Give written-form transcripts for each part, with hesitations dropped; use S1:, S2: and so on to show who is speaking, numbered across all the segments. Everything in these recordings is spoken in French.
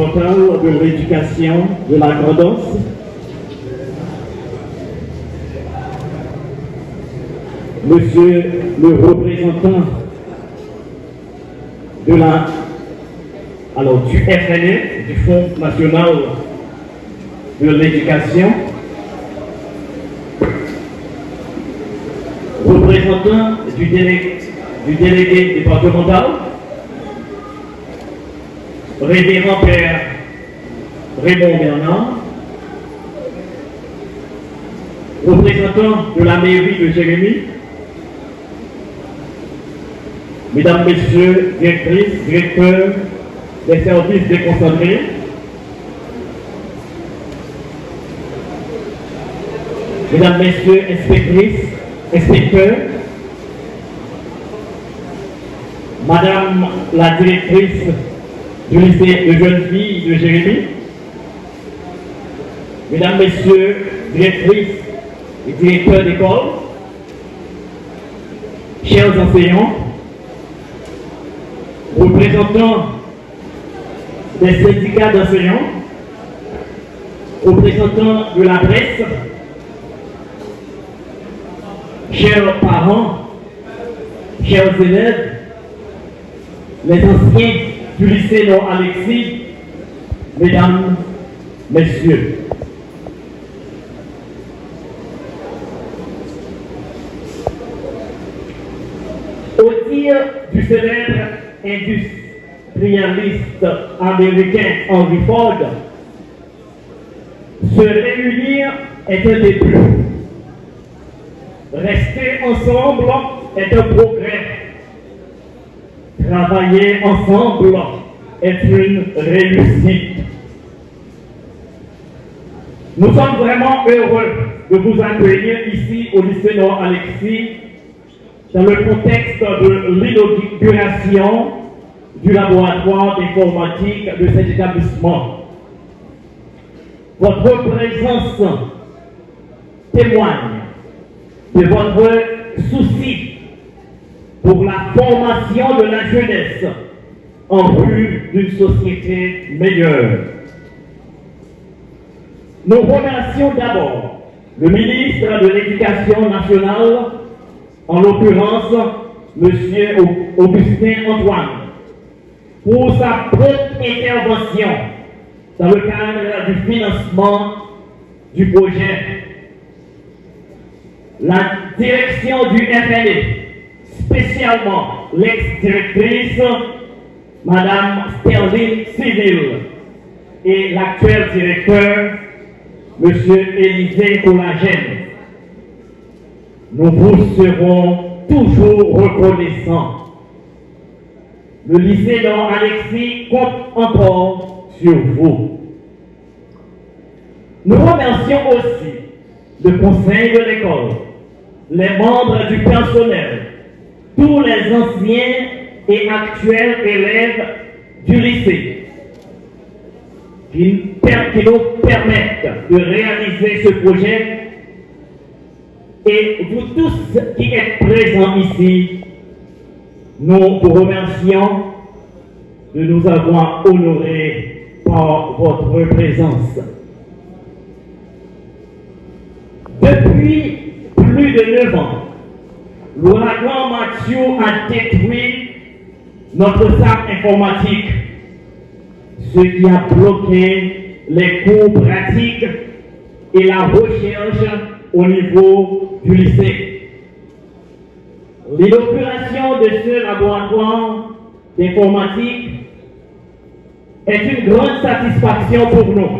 S1: départemental de l'éducation de la Grand'Anse, Monsieur le représentant du FNE, du Fonds national de l'éducation, représentant du délégué départemental, révérend Père Raymond Bernard, représentant de la mairie de Jérémie, mesdames, messieurs, directrices, directeurs des services déconcentrés, mesdames, messieurs, inspectrices, inspecteurs, madame la directrice du lycée de jeunes filles de Jérémie, mesdames, messieurs, directrices et directeurs d'école, chers enseignants, représentants des syndicats d'enseignants, représentants de la presse, chers parents, chers élèves, les anciens du lycée Nord Alexis, mesdames, messieurs. Au tir du célèbre industrialiste américain Henry Ford, se réunir est un début. Rester ensemble est un progrès. Travailler ensemble est une réussite. Nous sommes vraiment heureux de vous accueillir ici au lycée Nord Alexis dans le contexte de l'inauguration du laboratoire d'informatique de cet établissement. Votre présence témoigne de votre souci pour la formation de la jeunesse en vue d'une société meilleure. Nous remercions d'abord le ministre de l'Éducation nationale, en l'occurrence M. Augustin Antoine, pour sa prompte intervention dans le cadre du financement du projet. La direction du FNE, spécialement l'ex-directrice, Mme Sterling Civil, et l'actuel directeur, M. Élisée Collagène. Nous vous serons toujours reconnaissants. Le lycée Nord Alexis compte encore sur vous. Nous remercions aussi le conseil de l'école, les membres du personnel, tous les anciens et actuels élèves du lycée qui nous permettent de réaliser ce projet, et vous tous qui êtes présents ici, nous vous remercions de nous avoir honorés par votre présence. Depuis plus de 9 ans, l'ouragan Mathieu a détruit notre sac informatique, ce qui a bloqué les cours pratiques et la recherche au niveau du lycée. L'inauguration de ce laboratoire d'informatique est une grande satisfaction pour nous,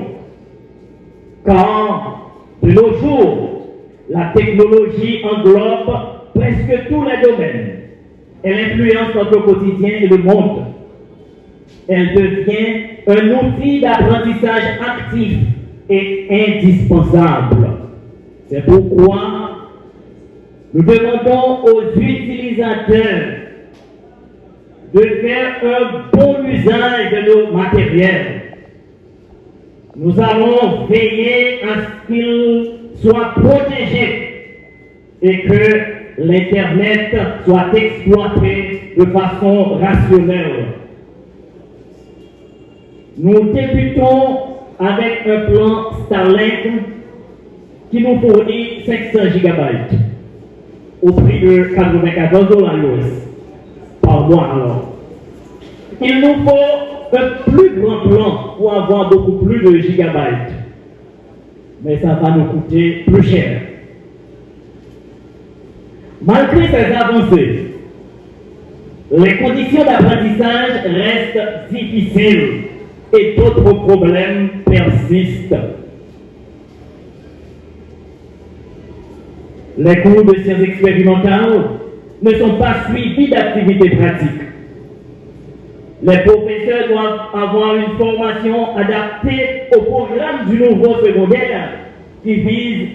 S1: car de nos jours, la technologie englobe presque tous les domaines. Elle influence notre quotidien et le monde. Elle devient un outil d'apprentissage actif et indispensable. C'est pourquoi nous demandons aux utilisateurs de faire un bon usage de nos matériels. Nous allons veiller à ce qu'ils soient protégés et que l'Internet soit exploité de façon rationnelle. Nous débutons avec un plan Starlink qui nous fournit 500 GB au prix de 94 $ par mois alors. Il nous faut un plus grand plan pour avoir beaucoup plus de gigabytes. Mais ça va nous coûter plus cher. Malgré ces avancées, les conditions d'apprentissage restent difficiles et d'autres problèmes persistent. Les cours de sciences expérimentales ne sont pas suivis d'activités pratiques. Les professeurs doivent avoir une formation adaptée au programme du nouveau secondaire qui vise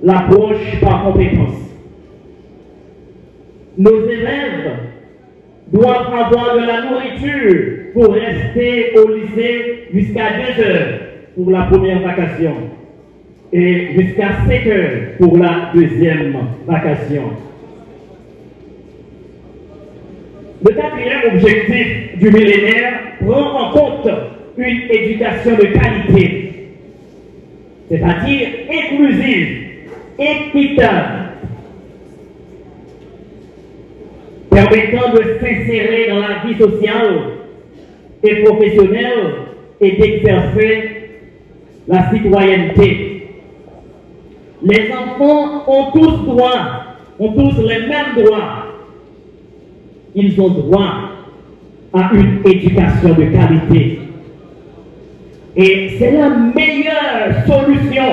S1: l'approche par compétences. Nos élèves doivent avoir de la nourriture pour rester au lycée jusqu'à 2 heures pour la première vacation et jusqu'à 7 heures pour la deuxième vacation. Le 4e objectif du millénaire prend en compte une éducation de qualité, c'est-à-dire inclusive, équitable, permettant de s'insérer dans la vie sociale et professionnelle et d'exercer la citoyenneté. Les enfants ont tous les mêmes droits. Ils ont droit à une éducation de qualité. Et c'est la meilleure solution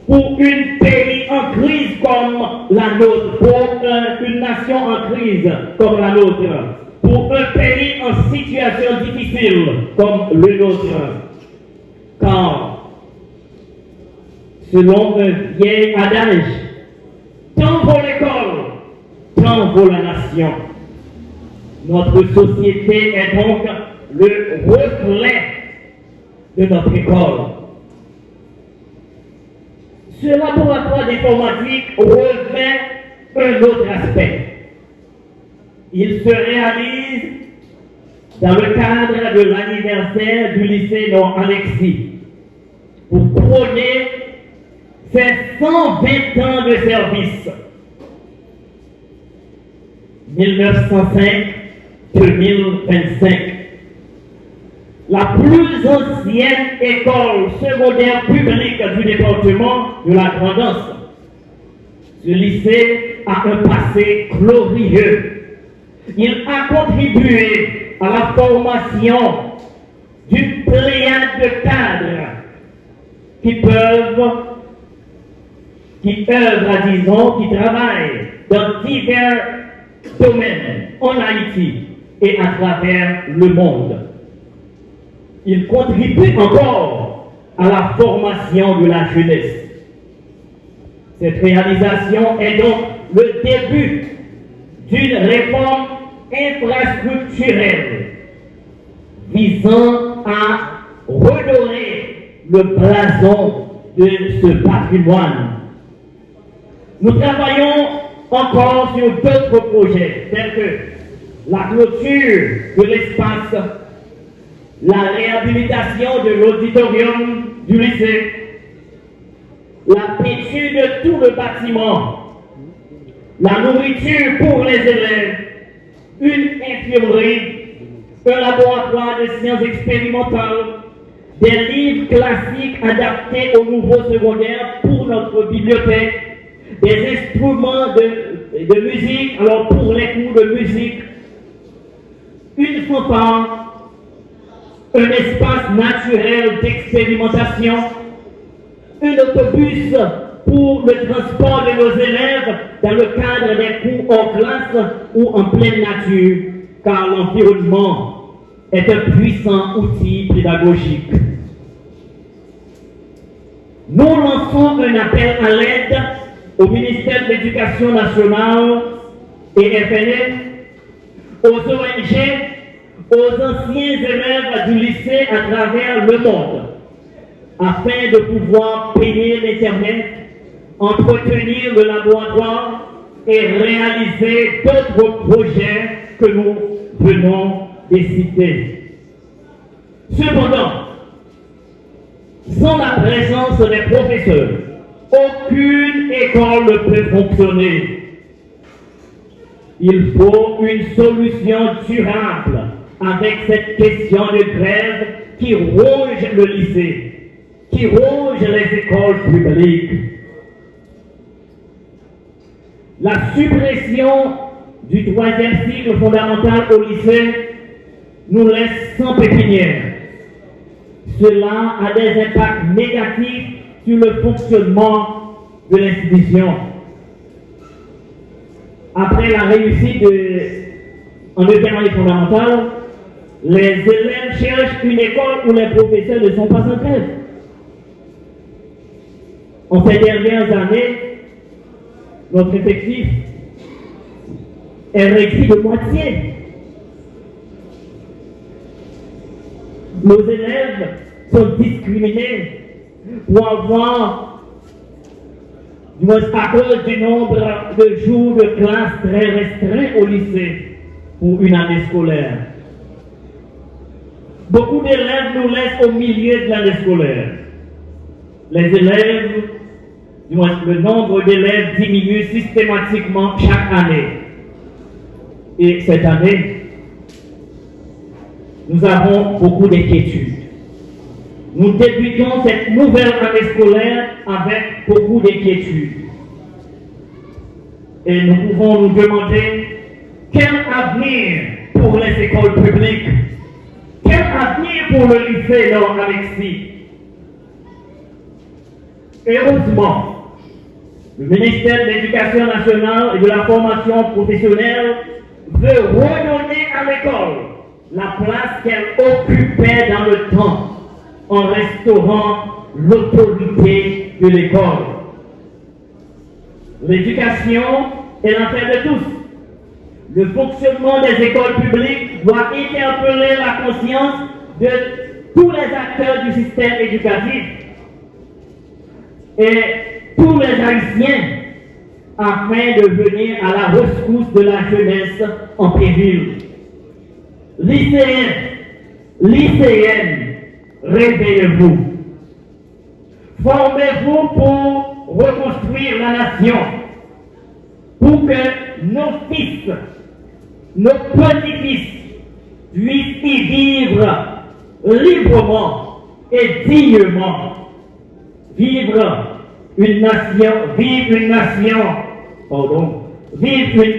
S1: pour un pays en crise comme la nôtre, pour une nation en crise comme la nôtre, pour un pays en situation difficile comme le nôtre. Car, selon un vieil adage, tant vaut l'école, tant vaut la nation. Notre société est donc le reflet de notre école. Ce laboratoire d'informatique revêt un autre aspect. Il se réalise dans le cadre de l'anniversaire du lycée Nord Alexis pour prôner ses 120 ans de service. 1905-2025. La plus ancienne école secondaire publique du département de la Grand'Anse. Ce lycée a un passé glorieux. Il a contribué à la formation d'une pléiade de cadres qui travaillent dans divers domaines en Haïti et à travers le monde. Il contribue encore à la formation de la jeunesse. Cette réalisation est donc le début d'une réforme infrastructurelle visant à redorer le blason de ce patrimoine. Nous travaillons encore sur d'autres projets tels que la clôture de l'espace, la réhabilitation de l'auditorium du lycée, la peinture de tout le bâtiment, la nourriture pour les élèves, une infirmerie, un laboratoire de sciences expérimentales, des livres classiques adaptés au nouveau secondaire pour notre bibliothèque, des instruments de musique, alors pour les cours de musique, une fanfare, un espace naturel d'expérimentation, un autobus pour le transport de nos élèves dans le cadre des cours en classe ou en pleine nature, car l'environnement est un puissant outil pédagogique. Nous lançons un appel à l'aide au ministère de l'Éducation nationale et FNF, aux ONG, aux anciens élèves du lycée à travers le monde, afin de pouvoir payer l'Internet, entretenir le laboratoire et réaliser d'autres projets que nous venons de citer. Cependant, sans la présence des professeurs, aucune école ne peut fonctionner. Il faut une solution durable avec cette question de grève qui ronge le lycée, qui ronge les écoles publiques. La suppression du 3e cycle fondamental au lycée nous laisse sans pépinière. Cela a des impacts négatifs sur le fonctionnement de l'institution. Après la réussite en deuxième année fondamentale, les élèves cherchent une école où les professeurs ne sont pas en grève. En ces dernières années, notre effectif est réduit de moitié. Nos élèves sont discriminés pour avoir, à cause du nombre de jours de classe très restreint au lycée pour une année scolaire. Beaucoup d'élèves nous laissent au milieu de l'année scolaire. Les élèves, le nombre d'élèves diminue systématiquement chaque année. Et cette année, nous avons beaucoup d'inquiétudes. Nous débutons cette nouvelle année scolaire avec beaucoup d'inquiétudes. Et nous pouvons nous demander quel avenir pour les écoles publiques, quel avenir pour le lycée Nord-Alexis. Heureusement, le ministère de l'Éducation nationale et de la formation professionnelle veut redonner à l'école la place qu'elle occupait dans le temps en restaurant l'autorité de l'école. L'éducation est l'affaire de tous. Le fonctionnement des écoles publiques doit interpeller la conscience de tous les acteurs du système éducatif et tous les Haïtiens afin de venir à la rescousse de la jeunesse en péril. Lycéens, lycéennes, réveillez-vous. Formez-vous pour reconstruire la nation, pour que nos fils, nos petits-fils puissent y vivre librement et dignement. Vivre une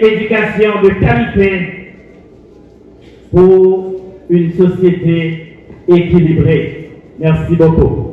S1: éducation de qualité pour une société équilibrée. Merci beaucoup.